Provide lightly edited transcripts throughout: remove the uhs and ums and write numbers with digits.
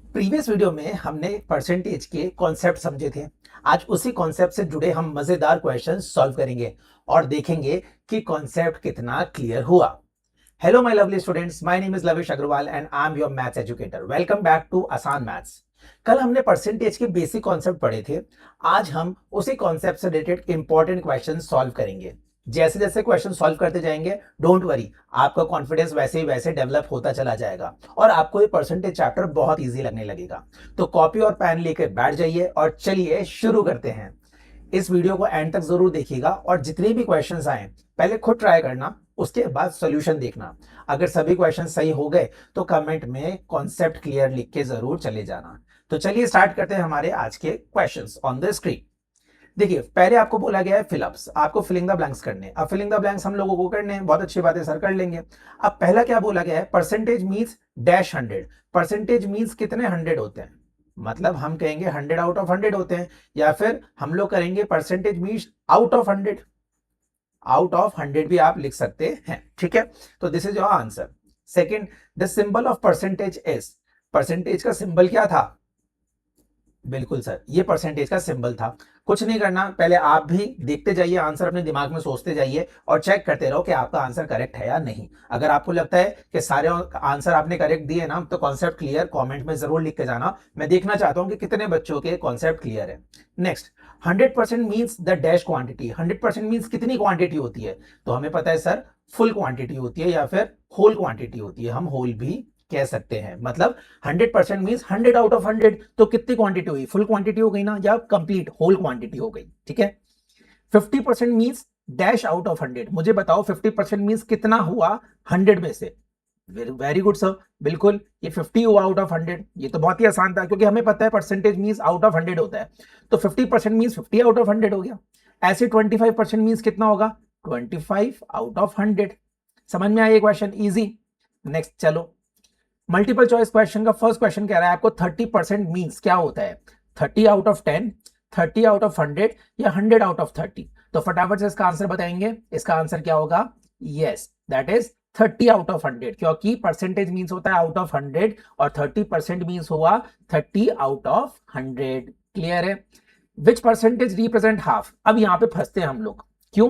Previous video में हमने percentage के कॉन्सेप्ट समझे थे। आज उसी कॉन्सेप्ट से जुड़े हम मजेदार क्वेश्चन सॉल्व करेंगे और देखेंगे कि कॉन्सेप्ट कितना क्लियर हुआ। Hello my lovely students, my name is Lavish Agrawal and I am your maths educator. Welcome back to Aasan maths. कल हमने परसेंटेज के बेसिक कॉन्सेप्ट पढ़े थे। आज हम उसी कॉन्सेप्ट से रिलेटेड इंपॉर्टेंट क्वेश्चन सॉल्व करेंगे। जैसे जैसे क्वेश्चन सॉल्व करते जाएंगे, डोंट वरी, आपका कॉन्फिडेंस वैसे ही वैसे डेवलप होता चला जाएगा और आपको ये परसेंटेज चैप्टर बहुत इजी लगने लगेगा। तो कॉपी और पेन लेकर बैठ जाइए और चलिए शुरू करते हैं। इस वीडियो को एंड तक जरूर देखिएगा और जितने भी क्वेश्चंस आए पहले खुद ट्राई करना, उसके बाद सॉल्यूशन देखना। अगर सभी क्वेश्चन सही हो गए तो कमेंट में कॉन्सेप्ट क्लियर लिख के जरूर चले जाना। तो चलिए स्टार्ट करते हैं हमारे आज के क्वेश्चंस ऑन द स्क्रीन। देखिए, पहले आपको बोला गया है फिलअप्स, आपको फिलिंग द ब्लैंक्स करने। अब फिलिंग द ब्लैंक्स हम लोगों को करने हैं, बहुत अच्छी बात है सर, कर लेंगे। अब पहला क्या बोला गया है, percentage means dash 100। Percentage means कितने 100 होते हैं, मतलब हम कहेंगे 100 आउट ऑफ 100 होते हैं, या फिर हम लोग करेंगे percentage means out of 100। Out of 100 भी आप लिख सकते हैं, ठीक है। तो this is your answer. Second, the symbol of percentage is. Percentage का सिंबल क्या था? बिल्कुल सर, ये परसेंटेज का सिंबल था। कुछ नहीं करना, पहले आप भी देखते जाइए, आंसर अपने दिमाग में सोचते जाइए और चेक करते रहो कि आपका आंसर करेक्ट है या नहीं। अगर आपको लगता है कि सारे आंसर आपने करेक्ट दिए ना, तो कॉन्सेप्ट क्लियर कमेंट में जरूर लिख के जाना। मैं देखना चाहता हूं कि कितने बच्चों के कॉन्सेप्ट क्लियर है। Next, 100% means the dash quantity. 100% means कितनी क्वांटिटी होती है? तो हमें पता है सर, फुल क्वांटिटी होती है या फिर होल क्वांटिटी होती है। हम होल भी कह सकते हैं, मतलब 100% मींस 100 आउट ऑफ 100। तो कितनी क्वांटिटी हुई? फुल क्वांटिटी हो गई ना, या कंप्लीट होल क्वांटिटी हो गई, ठीक है। 50% मींस डैश आउट ऑफ 100। मुझे बताओ 50% मींस कितना हुआ 100 में से? वेरी गुड सर, बिल्कुल, ये 50 हुआ आउट ऑफ 100। ये तो बहुत ही आसान था, क्योंकि हमें पता है परसेंटेज मींस आउट ऑफ 100 होता है। तो 50% मींस 50 आउट ऑफ 100 हो गया। ऐसे 25% मींस कितना होगा? 25 आउट ऑफ 100। समझ में आया क्वेश्चन? इजी। नेक्स्ट चलो, मल्टीपल चॉइस क्वेश्चन का फर्स्ट क्वेश्चन कह रहा है आपको 30% मींस क्या होता है? 30 आउट ऑफ 10, 30 आउट ऑफ 100, या 100 आउट ऑफ 30? तो फटाफट से इसका आंसर बताएंगे। इसका आंसर क्या होगा? Yes, that is 30 out of 100, क्योंकि परसेंटेज मींस होता है आउट ऑफ 100 और 30% मींस हुआ 30 आउट ऑफ 100। क्लियर है? विच परसेंटेज रिप्रेजेंट हाफ? अब यहां पे फंसते हैं हम लोग। क्यों?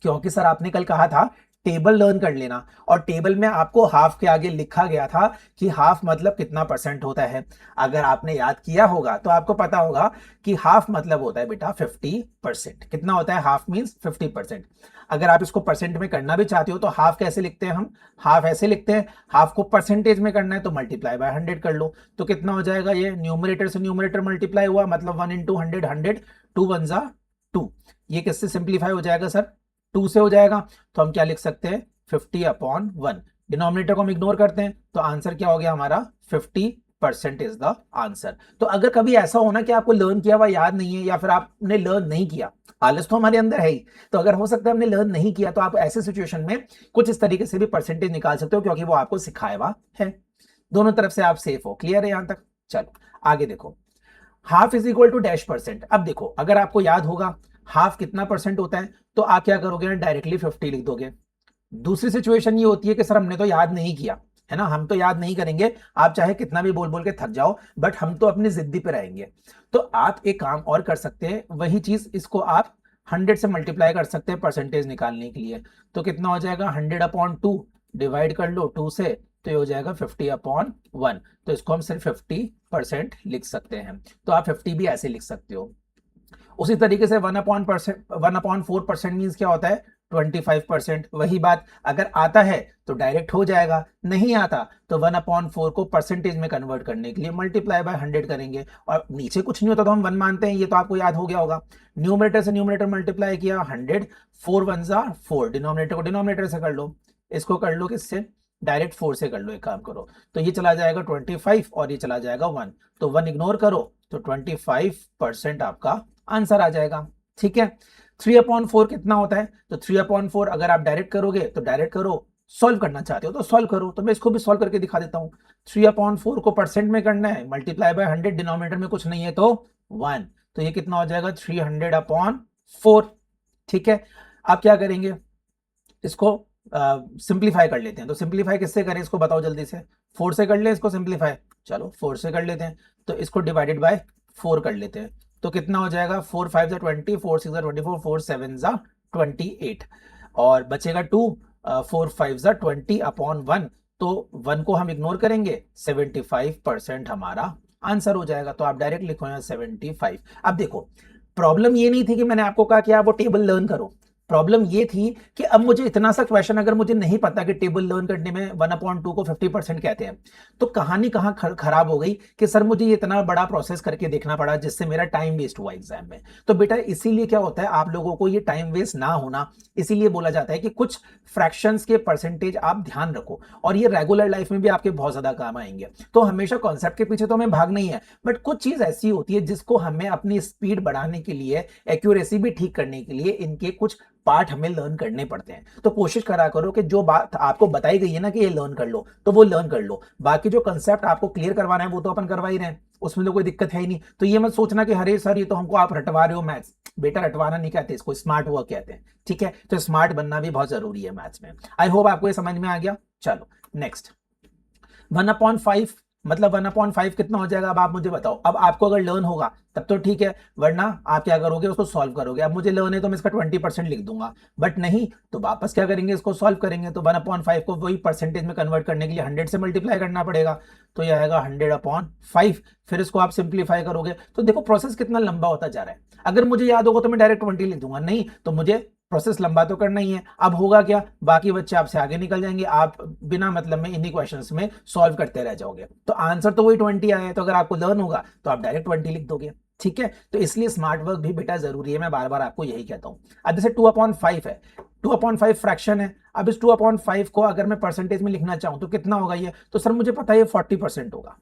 क्योंकि सर आपने कल कहा था टेबल लर्न कर लेना, और टेबल में आपको हाफ के आगे लिखा गया था कि हाफ मतलब कितना परसेंट होता है। अगर आपने याद किया होगा तो आपको पता होगा कि हाफ मतलब होता है बेटा 50%। कितना होता है हाफ? मींस 50%। अगर आप इसको परसेंट में करना भी चाहते हो तो हाफ कैसे लिखते हैं हम? हाफ ऐसे लिखते हैं, हाफ को परसेंटेज में करना है तो मल्टीप्लाई बाय 100 कर लो। तो कितना हो जाएगा? ये न्यूमरेटर से न्यूमरेटर मल्टीप्लाई हुआ, मतलब 1 इंटू 100, 100, 2 1 जा 2। ये किससे सिंप्लीफाई हो जाएगा सर? 2 से हो जाएगा। तो हम क्या लिख सकते हैं? 50/1। डिनोमिनेटर को हम इग्नोर करते हैं, तो आंसर क्या हो गया हमारा? 50% इज द आंसर। तो अगर कभी ऐसा होना कि आपको लर्न किया हुआ याद नहीं है, या फिर आपने लर्न नहीं किया, आलस तो हमारे अंदर है ही, तो अगर हो सकता है हमने लर्न नहीं किया, तो आप ऐसे सिचुएशन में कुछ इस तरीके से भी परसेंटेज निकाल सकते हो, क्योंकि वो आपको सिखाया हुआ है। दोनों तरफ से आप सेफ हो। क्लियर है यहां तक? चलो आगे देखो, half is equal to dash percent. अब देखो, अगर आपको याद होगा हाफ कितना परसेंट होता है, तो आप क्या करोगे? डायरेक्टली 50 लिख दोगे। दूसरी सिचुएशन ये होती है कि सर हमने तो याद नहीं किया है ना, हम तो याद नहीं करेंगे। आप चाहे कितना भी बोल बोल के थक जाओ, बट हम तो अपनी जिद्दी पे रहेंगे। तो आप एक काम और कर सकते हैं, वही चीज इसको आप 100 से मल्टीप्लाई कर सकते हैं परसेंटेज निकालने के लिए। तो कितना हो जाएगा? 100/2 डिवाइड कर लो 2 से, तो ये हो जाएगा 50/1। तो इसको हम सिर्फ 50% लिख सकते हैं। तो आप 50 भी ऐसे लिख सकते हो। उसी तरीके से 1/4% मीन्स क्या होता है? 25%। वही बात, अगर आता है तो डायरेक्ट हो जाएगा, नहीं आता तो 1/4 को परसेंटेज में कन्वर्ट करने के लिए मल्टीप्लाई बाय 100 करेंगे, और नीचे कुछ नहीं होता तो हम 1 मानते हैं। ये तो आपको याद हो गया होगा। न्यूमरेटर से न्यूमरेटर मल्टीप्लाई किया 100, 4 1 जा 4, डिनोमिनेटर को डिनोमिनेटर से कर लो, इसको कर लो किससे? डायरेक्ट 4 से कर लो। एक काम करो, तो ये चला जाएगा 25 और ये चला जाएगा 1, तो 1 इग्नोर करो, तो 25% आपका आंसर आ जाएगा। ठीक है। 3/4 कितना होता है? तो 3/4 अगर आप डायरेक्ट करोगे तो डायरेक्ट करो, सॉल्व करना चाहते हो तो सॉल्व करो। तो मैं इसको भी सॉल्व करके दिखा देता हूं। 3/4 को परसेंट में करना है, मल्टीप्लाई बाय 100, डिनोमिनेटर में कुछ नहीं है तो 1। तो ये कितना हो जाएगा? 300/4। ठीक है। आप क्या करेंगे? इसको सिंप्लीफाई कर लेते हैं। तो सिंप्लीफाई किससे करें? इसको बताओ जल्दी से। 4 से कर ले इसको सिंप्लीफाई। चलो 4 से कर लेते हैं, तो इसको डिवाइडेड बाय 4 कर लेते हैं, तो कितना हो जाएगा 4 5 20, 4 6 24, 4 7 28, और बचेगा 2, 4 5 20 अपॉन 1, तो 1 को हम इग्नोर करेंगे, 75% हमारा आंसर हो जाएगा। तो आप डायरेक्ट लिखो यहाँ 75। अब देखो, प्रॉब्लम ये नहीं थी कि मैंने आपको कहा कि आप वो टेबल लर्न करो, प्रॉब्लम ये थी कि अब मुझे इतना सा क्वेश्चन अगर मुझे नहीं पता कि टेबल लर्न करने में 1/2 को 50% कहते हैं, तो कहानी कहाँ खराब हो गई कि सर मुझे ये इतना बड़ा प्रोसेस करके देखना पड़ा जिससे मेरा टाइम वेस्ट हुआ एग्जाम में। तो बेटा इसीलिए क्या होता है, आप लोगों को ये टाइम वेस्ट ना होना, इसीलिए बोला जाता है कि कुछ फ्रैक्शंस के परसेंटेज आप ध्यान रखो, और ये रेगुलर लाइफ में भी आपके बहुत ज्यादा काम आएंगे। तो हमेशा कॉन्सेप्ट के पीछे तो हमें भागना ही है, बट कुछ चीज ऐसी होती है जिसको हमें अपनी स्पीड बढ़ाने के लिए, एक्यूरेसी भी ठीक करने के लिए इनके कुछ पार्ट हमें लर्न करने पड़ते हैं। तो कोशिश करा करो कि जो बात आपको बताई गई है ना कि ये लर्न कर लो, तो वो लर्न कर लो। बाकी जो कंसेप्ट आपको क्लियर करवाना है वो तो अपन करवा ही रहे हैं, उसमें तो कोई दिक्कत है ही नहीं। तो ये मत सोचना कि हरे सर ये तो हमको आप रटवा रहे हो मैथ्स, बेटा रटवाना नहीं कहते इसको, स्मार्ट वर्क कहते हैं। ठीक है, तो स्मार्ट बनना भी बहुत जरूरी है मैथ्स में। आई होप आपको ये समझ में आ गया। चलो नेक्स्ट, 1/5 मतलब 1/5 कितना हो जाएगा, अब आप मुझे बताओ। अब आपको अगर लर्न होगा तब तो ठीक है, वरना आप क्या करोगे, उसको सॉल्व करोगे। अब मुझे लर्न है तो मैं इसका 20% लिख दूंगा, बट नहीं तो वापस क्या करेंगे, इसको सॉल्व करेंगे। तो 1/5 को वही परसेंटेज में कन्वर्ट करने के लिए 100 से मल्टीप्लाई करना पड़ेगा, तो यह आएगा 100/5। फिर इसको आप सिंप्लीफाई करोगे, तो देखो प्रोसेस कितना लंबा होता जा रहा है। अगर मुझे याद होगा तो मैं डायरेक्ट 20 लिख दूंगा, नहीं तो मुझे प्रोसेस लंबा तो करना ही है। अब होगा क्या, बाकी बच्चे आपसे आगे निकल जाएंगे, आप बिना मतलब में इन्हीं क्वेश्चंस में सॉल्व करते रह जाओगे। तो आंसर तो वही 20 आया है, तो अगर आपको लर्न होगा तो आप डायरेक्ट 20 लिख दोगे। ठीक है, तो इसलिए स्मार्ट वर्क भी बेटा जरूरी है, मैं बार बार आपको यही कहता हूं। अब जैसे 2/5 है, 2/5 फ्रैक्शन है। अब इस 2/5 को अगर मैं परसेंटेज में लिखना चाहूं तो कितना होगा ये, तो सर मुझे पता है ये 40% होगा।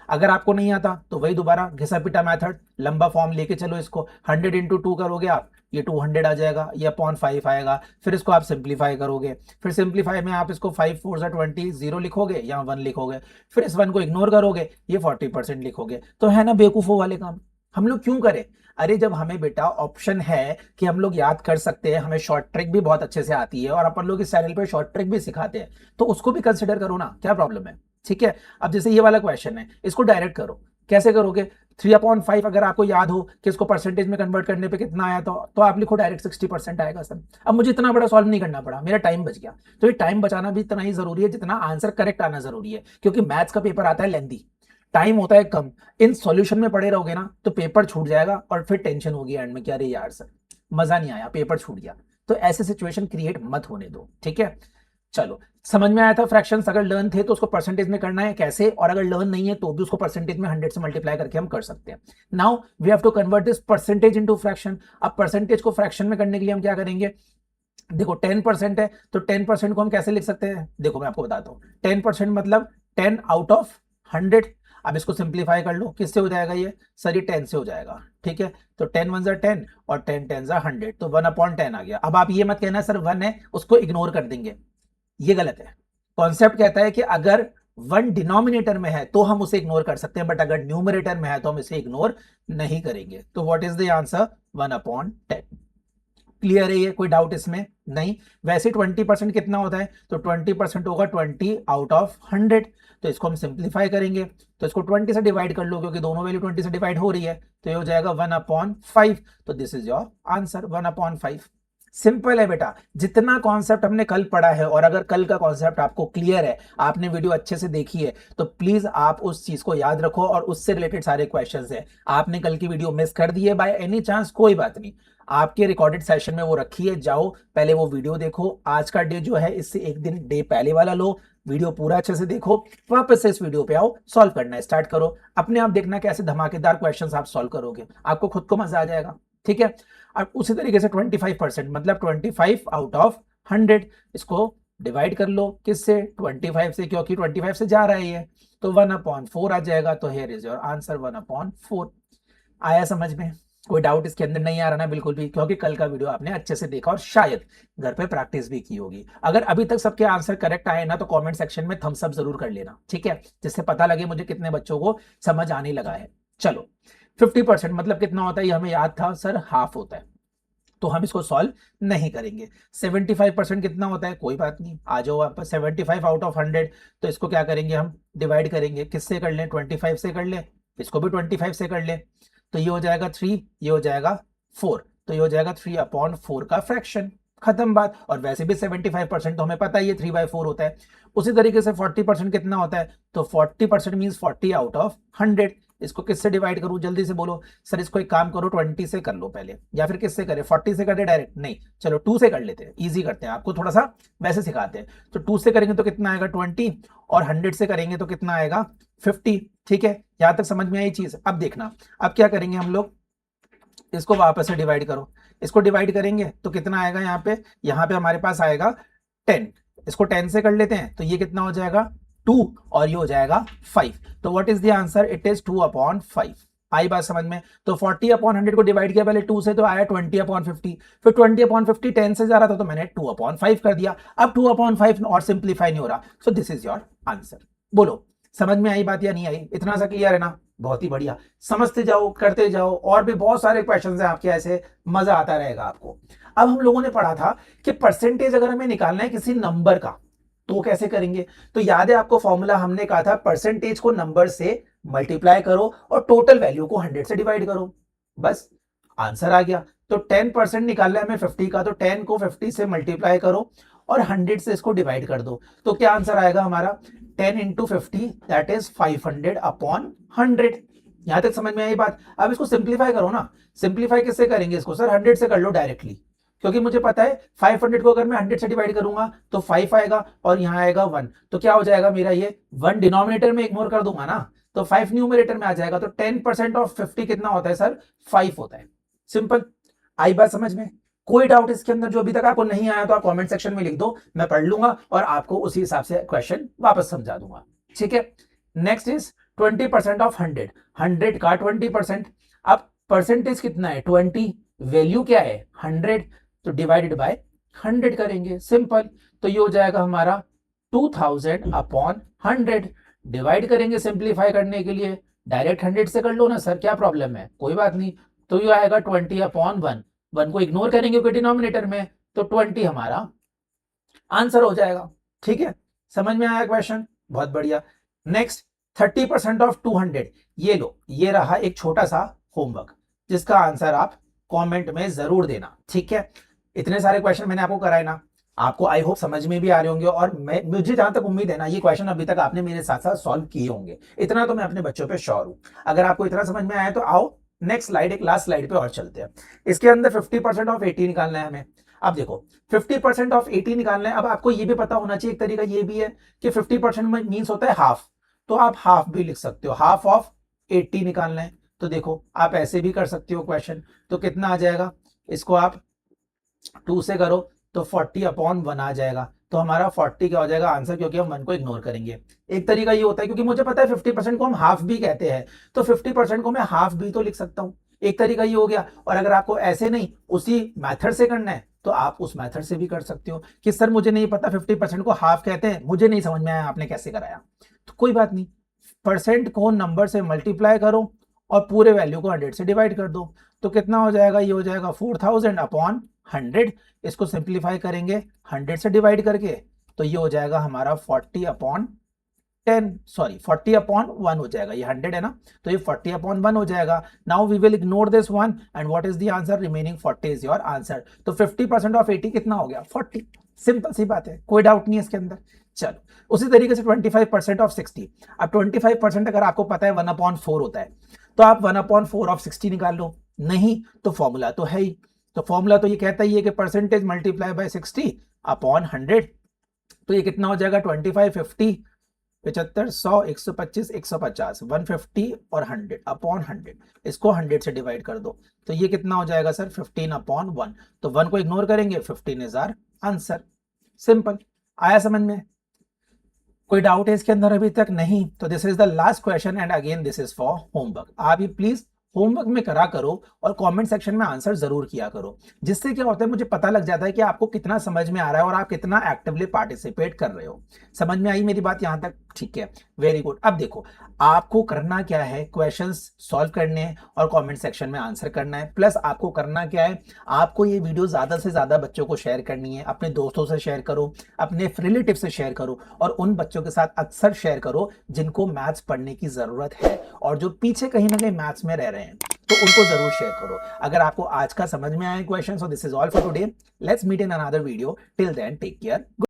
अगर आपको नहीं आता तो वही दोबारा घिसा पिटा मेथड, लंबा फॉर्म लेके चलो इसको, 100 इंटू 2 करोगे आप, ये 200 आ जाएगा, ये 0.5 आएगा। फिर इसको आप सिंप्लीफाई करोगे, फिर सिंप्लीफाई में आप इसको 5 4 20 0 लिखोगे या 1 लिखोगे, फिर इस 1 को इग्नोर करोगे, ये 40% लिखोगे। तो है ना बेवकूफों वाले काम, हम लोग क्यों करें। अरे जब हमें बेटा ऑप्शन है कि हम लोग याद कर सकते हैं, हमें शॉर्ट ट्रिक भी बहुत अच्छे से आती है और अपन लोग इस चैनल पे शॉर्ट ट्रिक भी सिखाते हैं, तो उसको भी कंसिडर करो ना, क्या प्रॉब्लम है। ठीक है, अब जैसे ये वाला क्वेश्चन है, इसको डायरेक्ट करो। कैसे करोगे, 3/5 अगर आपको याद हो कि इसको परसेंटेज में कन्वर्ट करने पे कितना आया, तो आप लिखो डायरेक्ट 60% आएगा सर। अब मुझे इतना बड़ा सॉल्व नहीं करना पड़ा, मेरा टाइम बच गया। तो ये टाइम बचाना भी इतना ही जरूरी है जितना आंसर करेक्ट आना जरूरी है, क्योंकि मैथ्स का पेपर आता है लेंथी, टाइम होता है कम। इन सॉल्यूशन में पड़े रहोगे ना तो पेपर छूट जाएगा और फिर टेंशन होगी एंड में कि अरे यार सर मजा नहीं आया, पेपर छूट गया। तो ऐसे सिचुएशन क्रिएट मत होने दो। ठीक है, चलो समझ में आया था। फ्रैक्शंस अगर लर्न थे तो उसको परसेंटेज में करना है कैसे, और अगर लर्न नहीं है तो भी उसको परसेंटेज में 100 से मल्टीप्लाई करके हम कर सकते हैं। Now we have to convert this percentage into fraction. अब परसेंटेज को फ्रैक्शन में करने के लिए हम क्या करेंगे, देखो 10% है तो 10% को हम कैसे लिख सकते हैं, देखो मैं आपको बताता हूँ। 10% मतलब 10/100। अब इसको सिंप्लीफाई कर लो, किससे हो जाएगा ये, सर ये 10 से हो जाएगा। ठीक है, तो 10 1 10 और 10 10 100, तो 1/10 आ गया। अब आप ये मत कहना सर 1 है उसको इग्नोर कर देंगे, ये गलत है। कॉन्सेप्ट कहता है कि अगर 1 डिनोमिनेटर में है तो हम उसे इग्नोर कर सकते हैं, बट अगर न्यूमरेटर में है तो हम इसे इग्नोर नहीं करेंगे। तो what is the answer, 1/10। Clear है ये, कोई डाउट इसमें नहीं। वैसे 20% कितना होता है, तो 20% होगा 20/100। तो इसको हम सिंप्लीफाई करेंगे, तो इसको 20 से डिवाइड कर लो, क्योंकि दोनों वैल्यू 20 से डिवाइड हो रही है, तो ये हो जाएगा 1/5। तो this is your answer, 1/5। Simple है बेटा, जितना कॉन्सेप्ट हमने कल पढ़ा है, और अगर कल का कॉन्सेप्ट आपको क्लियर है, आपने वीडियो अच्छे से देखी है, तो प्लीज आप उस चीज को याद रखो और उससे रिलेटेड सारे क्वेश्चंस है। आपने कल की वीडियो मिस कर दी है बाय एनी चांस, कोई बात नहीं, आपके रिकॉर्डेड सेशन में वो रखी है, जाओ पहले वो वीडियो देखो। आज का डे जो है इससे एक दिन डे पहले वाला लो, वीडियो पूरा अच्छे से देखो, वापस से इस वीडियो पे आओ, सॉल्व करना स्टार्ट करो। अपने आप देखना कैसे धमाकेदार क्वेश्चंस आप सॉल्व करोगे, आपको खुद को मजा आ जाएगा। ठीक है, अब उसी तरीके से 25% मतलब 25/100, इसको डिवाइड कर लो किससे, 25 से, क्योंकि 25 से जा रहा है ये, तो 1/4 आ जाएगा। तो हियर इज योर आंसर, 1/4। आया समझ में, कोई डाउट इसके अंदर नहीं आ रहा ना बिल्कुल भी, क्योंकि कल का वीडियो आपने अच्छे से देखा और शायद घर पे प्रैक्टिस भी की होगी। अगर अभी तक सबके आंसर करेक्ट आए ना तो कमेंट सेक्शन में थम्स अप जरूर कर लेना, ठीक है, जिससे पता लगे मुझे कितने बच्चों को समझ आने लगा है। चलो 50% मतलब कितना होता है, ये हमें याद था सर, हाफ होता है। तो हम इसको सॉल्व नहीं करेंगे। 75% कितना होता है, कोई बात नहीं, आ जाओ आप 75 आउट ऑफ 100, तो इसको क्या करेंगे हम डिवाइड करेंगे, किससे कर लें, 25 से कर लें, इसको भी 25 से कर लें, तो ये हो जाएगा 3, ये हो जाएगा 4, तो ये हो जाएगा 3/4 का फ्रैक्शन, खत्म बात। और वैसे भी 75% तो हमें पता ही है 3/4 होता है। उसी तरीके से 40% कितना होता है, तो 40% मीन्स 40 आउट ऑफ 100। इसको किससे डिवाइड करूं, जल्दी से बोलो सर। इसको एक काम करो 20 से कर लो पहले, या फिर किससे करें, 40 से कर दे डायरेक्ट, नहीं चलो 2 से कर लेते हैं, इजी करते हैं, आपको थोड़ा सा वैसे सिखाते हैं। तो 2 से करेंगे तो कितना आएगा 20, और 100 से करेंगे तो कितना आएगा 50। ठीक है, यहां तक समझ में आई चीज। अब देखना, अब क्या करेंगे हम लोग, इसको वापस से डिवाइड करो, इसको डिवाइड करेंगे तो कितना आएगा, यहाँ पे हमारे पास आएगा 10, इसको 10 से कर लेते हैं, तो ये कितना हो जाएगा 2, और ये हो जाएगा 5। तो what is the answer, it is 2/5। आई बात समझ में। तो 40/100 को डिवाइड किया पहले 2 से, तो आया 20/50, फिर 20/50 10 से जा रहा था तो मैंने 2/5 कर दिया। अब 2/5 और सिंप्लीफाई नहीं हो रहा, सो दिस इज योर आंसर। बोलो समझ में आई बात या नहीं आई, इतना सा क्लियर है ना, बहुत ही बढ़िया, समझते जाओ करते जाओ, और भी बहुत सारे क्वेश्चन हैं आपके ऐसे, मजा आता रहेगा आपको। अब हम लोगों ने पढ़ा था कि परसेंटेज अगर हमें निकालना है किसी नंबर का तो कैसे करेंगे, तो याद है आपको फॉर्मूला, हमने कहा था परसेंटेज को नंबर से मल्टीप्लाई करो और टोटल वैल्यू को 100 से डिवाइड करो, बस आंसर आ गया। तो 10% निकालना है हमें 50 का, तो 10 को 50 से मल्टीप्लाई करो और 100 से इसको डिवाइड कर दो, तो क्या आंसर आएगा हमारा, 10 इंटू 50 दैट इज 500/100। यहां तक समझ में आई बात। अब इसको सिंप्लीफाई करो ना, सिंप्लीफाई किससे करेंगे इसको, सर 100 से कर लो डायरेक्टली, क्योंकि मुझे पता है 500 को अगर मैं 100 से डिवाइड करूंगा तो 5 आएगा और यहां आएगा 1, तो क्या हो जाएगा मेरा, ये 1 डिनोमिनेटर में इग्नोर कर दूंगा ना, तो 5 न्यूमरेटर में आ जाएगा। तो 10% ऑफ 50 कितना होता है सर, 5 होता है। सिंपल, आई बात समझ में। कोई डाउट इसके अंदर जो अभी तक आपको नहीं आया तो आप कमेंट सेक्शन में लिख दो, मैं पढ़ लूंगा और आपको उसी हिसाब से क्वेश्चन वापस समझा दूंगा। ठीक है, नेक्स्ट इज 20% ऑफ 100, 100 का 20%। अब परसेंटेज कितना है 20, वैल्यू क्या है 100, तो डिवाइडेड बाय 100 करेंगे, सिंपल। तो ये हो जाएगा हमारा 2000/100, डिवाइड करेंगे सिंप्लीफाई करने के लिए, डायरेक्ट 100 से कर लो ना सर, क्या प्रॉब्लम है, कोई बात नहीं। तो ये आएगा 20/1, 1 को इग्नोर करेंगे क्योंकि डिनोमिनेटर में, तो 20 हमारा आंसर हो जाएगा। ठीक है, समझ में आया क्वेश्चन, बहुत बढ़िया। नेक्स्ट 30% ऑफ 200, ये लो, ये रहा एक छोटा सा होमवर्क जिसका आंसर आप कमेंट में जरूर देना। ठीक है, इतने सारे क्वेश्चन मैंने आपको कराए ना, आपको आई होप समझ में भी आ रहे होंगे, और मुझे जहां तक उम्मीद है ना, ये क्वेश्चन अभी तक आपने मेरे साथ साथ सॉल्व किए होंगे, इतना तो मैं अपने बच्चों पे श्योर हूं। अगर आपको इतना समझ में आया तो आओ नेक्स्ट स्लाइड, एक लास्ट स्लाइड पे और चलते हैं। इसके अंदर 50% ऑफ 80 निकालना है हमें। अब देखो 50% ऑफ 80 निकालना है, अब आपको ये भी पता होना चाहिए, एक तरीका ये भी है कि 50% में मीन्स होता है हाफ, तो आप हाफ भी लिख सकते हो, हाफ ऑफ 80 निकालना है। तो देखो आप ऐसे भी कर सकते हो क्वेश्चन, तो कितना आ जाएगा, इसको आप 2 से करो तो 40/1 आ जाएगा, तो हमारा 40 क्या हो जाएगा आंसर, क्योंकि हम 1 को इग्नोर करेंगे। एक तरीका ये होता है, क्योंकि मुझे पता है 50% को हम हाफ भी कहते हैं, तो 50% को मैं हाफ भी तो लिख सकता हूं, एक तरीका ये हो गया। और अगर आपको ऐसे नहीं उसी मेथड से करना है तो आप उस मेथड से भी कर सकते हो कि सर मुझे नहीं पता 50% को हाफ कहते हैं, मुझे नहीं समझ में आया आपने कैसे कराया, तो कोई बात नहीं, परसेंट को नंबर से मल्टीप्लाई करो और पूरे वैल्यू को 100 से डिवाइड कर दो, तो कितना हो जाएगा, ये हो जाएगा 4000/100। इसको सिंप्लीफाई करेंगे 100 से डिवाइड करके, तो ये हो जाएगा हमारा 40/1 हो जाएगा, ये 100 है ना, तो ये 40/1 हो जाएगा। Now we will ignore this one and what is the answer, remaining 40 is your answer. तो 50% ऑफ 80 कितना हो गया 40, सिंपल सी बात है, कोई डाउट नहीं है इसके अंदर। चलो उसी तरीके से 25% ऑफ 60, अब 25% अगर आपको पता है 1/4 होता है, तो आप 1/4 ऑफ 60 निकाल लो, नहीं तो फॉर्मूला तो है ही, तो फॉर्मूला तो ये कहता ही है कि परसेंटेज मल्टीप्लाई बाय 60/100, तो ये कितना हो जाएगा 25, 50, 75, 100, 125, 150, 150 और 100/100, इसको 100 से डिवाइड कर दो, तो ये कितना हो जाएगा सर 15/1, तो 1 को इग्नोर करेंगे, 15 इज आवर आंसर। सिंपल, आया समझ में, कोई डाउट है इसके अंदर अभी तक, नहीं तो this is the last question and again this is for homework. आप ये प्लीज होमवर्क में करा करो और कमेंट सेक्शन में आंसर जरूर किया करो, जिससे क्या होता है मुझे पता लग जाता है कि आपको कितना समझ में आ रहा है और आप कितना एक्टिवली पार्टिसिपेट कर रहे हो। समझ में आई मेरी बात यहां तक, ठीक है। Very good. अब देखो, आपको करना क्या है, क्वेश्चंस सॉल्व करने हैं और कमेंट सेक्शन में आंसर करना है। प्लस आपको करना क्या है, आपको ये वीडियो ज्यादा से ज्यादा बच्चों को शेयर करनी है। अपने दोस्तों से शेयर करो, अपने रिलेटिव से शेयर करो, और उन बच्चों के साथ अक्सर शेयर करो जिनको मैथ्स पढ़ने की जरूरत है और जो पीछे कहीं ना कहीं मैथ्स में रह रहे हैं, तो उनको जरूर शेयर करो। अगर आपको आज का समझ में आया question, so this is all for today. Let's meet in another video. Till then take care.